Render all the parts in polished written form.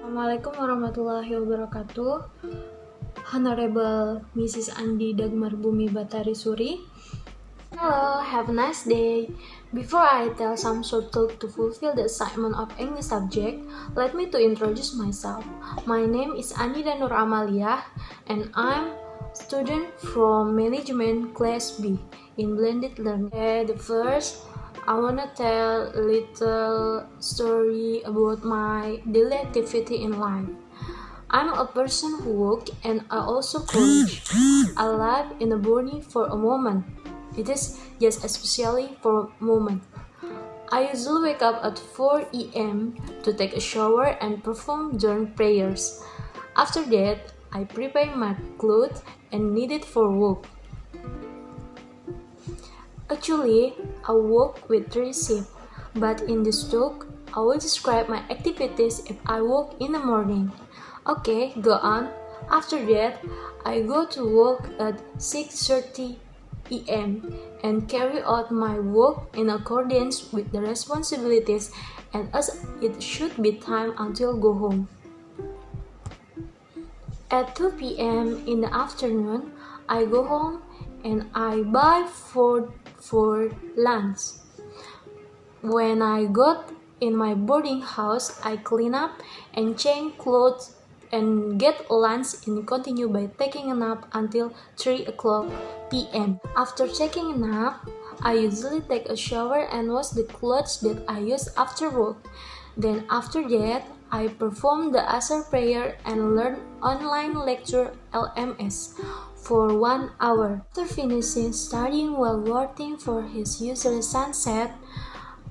Assalamualaikum warahmatullahi wabarakatuh. Honorable Mrs. Andi Dagmar Bumi Batari Suri. Hello, have a nice day. Before I tell some short talk to fulfill the assignment of English subject, let me to introduce myself. My name is Andi Danur Amalia and I'm student from Management Class B in Blended Learning. The first, I wanna tell a little story about my daily activity in life. I'm a person who work and I also coach. I live in a body for a moment. It is just especially for a moment. I usually wake up at 4 a.m. to take a shower and perform during prayers. After that, I prepare my clothes and need it for work. Actually, I work with 3 shifts, but in this talk, I will describe my activities if I work in the morning. Okay, go on. After that, I go to work at 6:30 a.m. and carry out my work in accordance with the responsibilities and as it should be time until go home. At 2 p.m. in the afternoon, I go home and I buy food for lunch. When I got in my boarding house, I clean up and change clothes and get lunch and continue by taking a nap until 3 o'clock p.m. After taking a nap, I usually take a shower and wash the clothes that I use after work. Then after that, I perform the Asar prayer and learn online lecture LMS for 1 hour. After finishing studying while waiting for his usual sunset,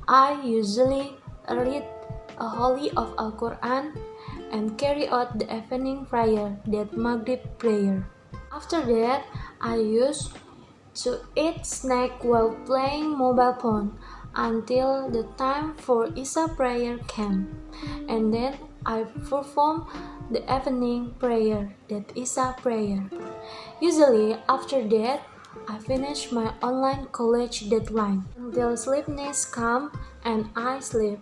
I usually read a holy of Al-Quran and carry out the evening prayer, that Maghrib prayer. After that, I used to eat snack while playing mobile phone until the time for Isha prayer came, and then I perform the evening prayer, that Isha prayer. Usually after that, I finish my online college deadline until sleepiness comes and I sleep.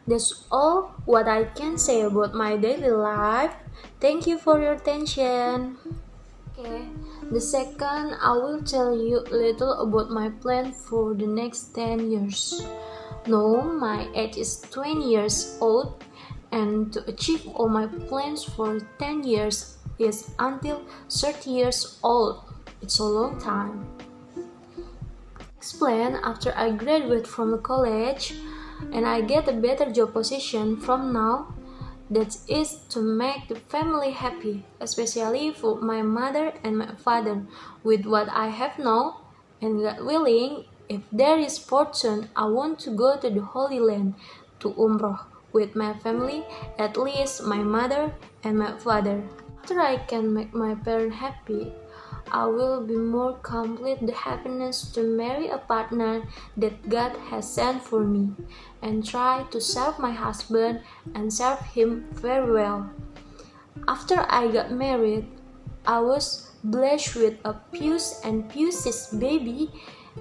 That's all what I can say about my daily life. Thank you for your attention. Okay, the second I will tell you a little about my plan for the next 10 years. Now my age is 20 years old and to achieve all my plans for 10 years is until 30 years old. It's a long time. Next plan after I graduate from the college and I get a better job position from now, that is to make the family happy, especially for my mother and my father with what I have now, and God willing, if there is fortune, I want to go to the Holy Land to Umrah with my family, at least my mother and my father. After I can make my parents happy, I will be more complete the happiness to marry a partner that God has sent for me and try to serve my husband and serve him very well. After I got married, I was blessed with a pious and pious baby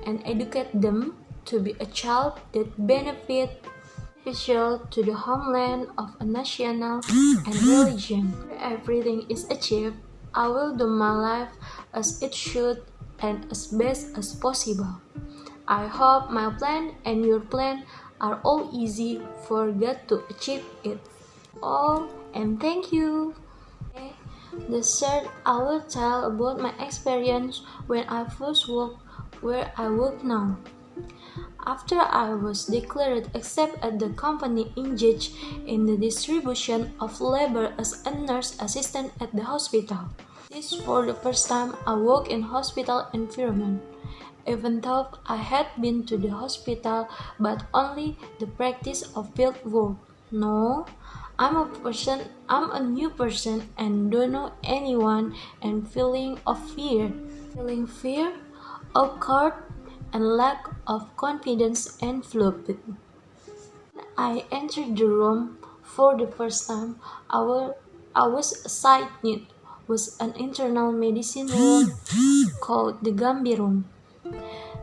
and educate them to be a child that beneficial to the homeland of a national and religion. Everything is achieved, I will do my life as it should and as best as possible. I hope my plan and your plan are all easy for God to achieve it all, and thank you. Okay. The third, I will tell about my experience when I first worked where I work now. After I was declared accepted at the company engaged in the distribution of labor as a nurse assistant at the hospital. This for the first time I work in hospital environment. Even though I had been to the hospital, but only the practice of field work. No, I'm a new person and don't know anyone and feeling of fear. Feeling fear, awkward, and lack of confidence enveloped me. I entered the room for the first time. I was assigned was an internal medicine room called the Gambi room.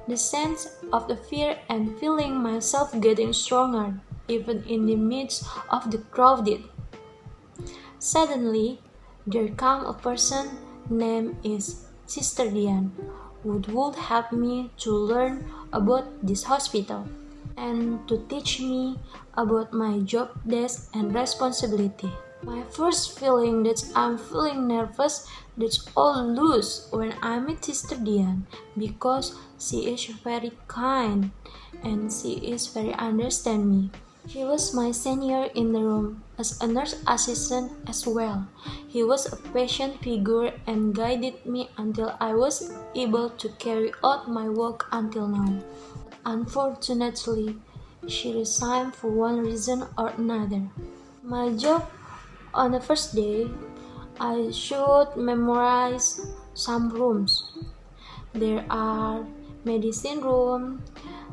The sense of the fear and feeling myself getting stronger, even in the midst of the crowded. Suddenly, there came a person named is Sister Diane, who would help me to learn about this hospital and to teach me about my job desk and responsibility. My first feeling that I'm feeling nervous, that's all loose when I meet Sister Diane because she is very kind and she is very understand me. She was my senior in the room as a nurse assistant as well. He was a patient figure and guided me until I was able to carry out my work until now. Unfortunately, she resigned for one reason or another. My job on the first day, I should memorize some rooms. There are medicine room,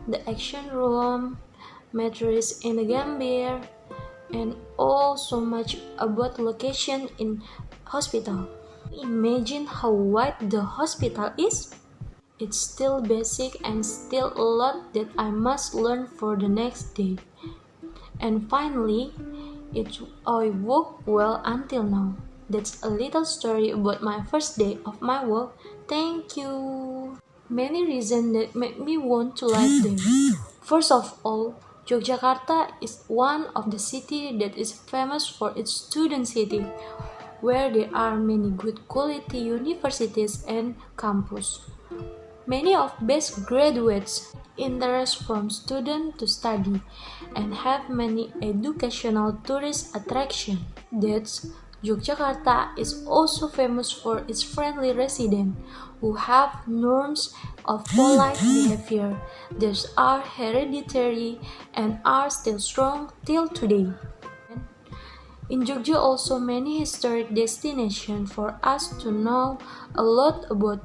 the action room, mattress in the Gambir, and all so much about location in hospital. Imagine how wide the hospital is. It's still basic and still a lot that I must learn for the next day. And finally, I worked well until now. That's a little story about my first day of my work. Thank you. Many reasons that make me want to live there. First of all, Yogyakarta is one of the cities that is famous for its student city, where there are many good quality universities and campus. Many of best graduates interest from students to study and have many educational tourist attractions. That's Yogyakarta is also famous for its friendly residents who have norms of polite behavior that are hereditary and are still strong till today. In Jogja also many historic destinations for us to know a lot about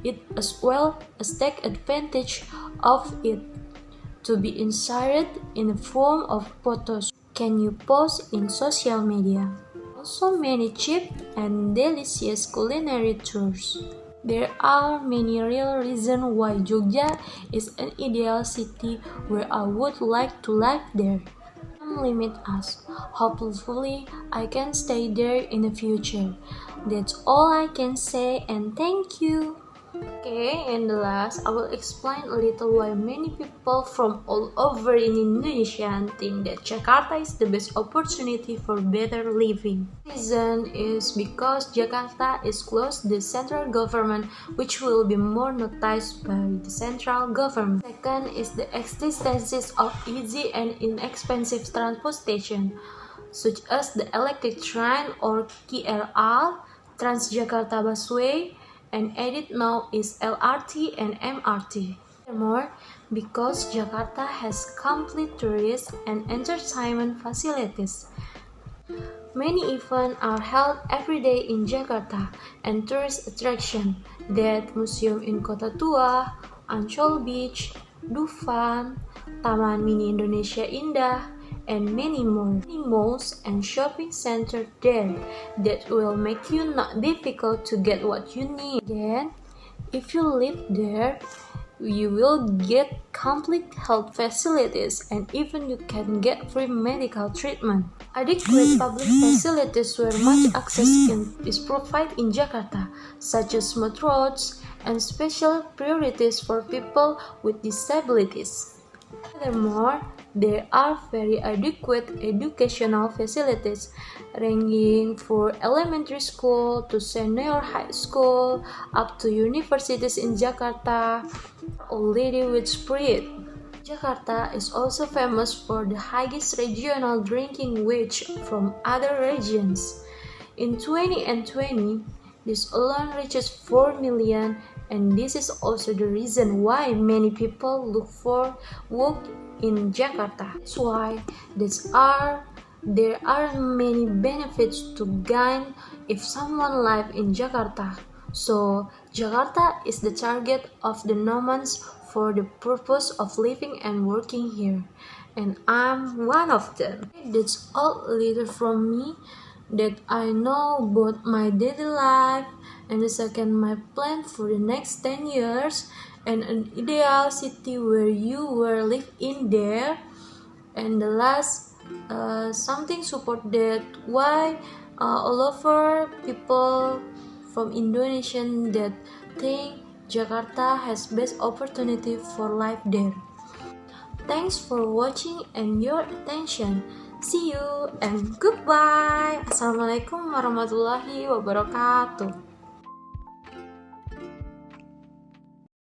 it as well as take advantage of it to be inserted in the form of photos can you post in social media. Also many cheap and delicious culinary tours. There are many real reasons why Jogja is an ideal city where I would like to live there. Time limit us. Hopefully, I can stay there in the future. That's all I can say and thank you. Okay, and the last, I will explain a little why many people from all over in Indonesia think that Jakarta is the best opportunity for better living. The reason is because Jakarta is close to the central government, which will be more noticed by the central government. Second is the existence of easy and inexpensive transportation, such as the electric train or KRL, Transjakarta Busway, and added now is LRT and MRT. Furthermore, because Jakarta has complete tourist and entertainment facilities, many events are held every day in Jakarta and tourist attractions that museum in Kota Tua, Ancol Beach, Dufan, Taman Mini Indonesia Indah, and many more. Many malls and shopping centers there that will make you not difficult to get what you need. Again, if you live there, you will get complete health facilities and even you can get free medical treatment. Adequate public facilities where much access is provided in Jakarta, such as smooth roads and special priorities for people with disabilities. Furthermore, there are very adequate educational facilities ranging from elementary school to senior high school up to universities in Jakarta, already with spread. Jakarta is also famous for the highest regional drinking wage from other regions. In 2020, this alone reaches 4 million, and this is also the reason why many people look for work in Jakarta. That's why there are many benefits to gain if someone lives in Jakarta. So Jakarta is the target of the nomads for the purpose of living and working here, and I'm one of them. That's all a little from me that I know about my daily life, and the second my plan for the next 10 years and an ideal city where you will live in there, and the last something support that why all over people from Indonesia that think Jakarta has best opportunity for life there. Thanks for watching and your attention. See you and goodbye. Assalamualaikum warahmatullahi wabarakatuh.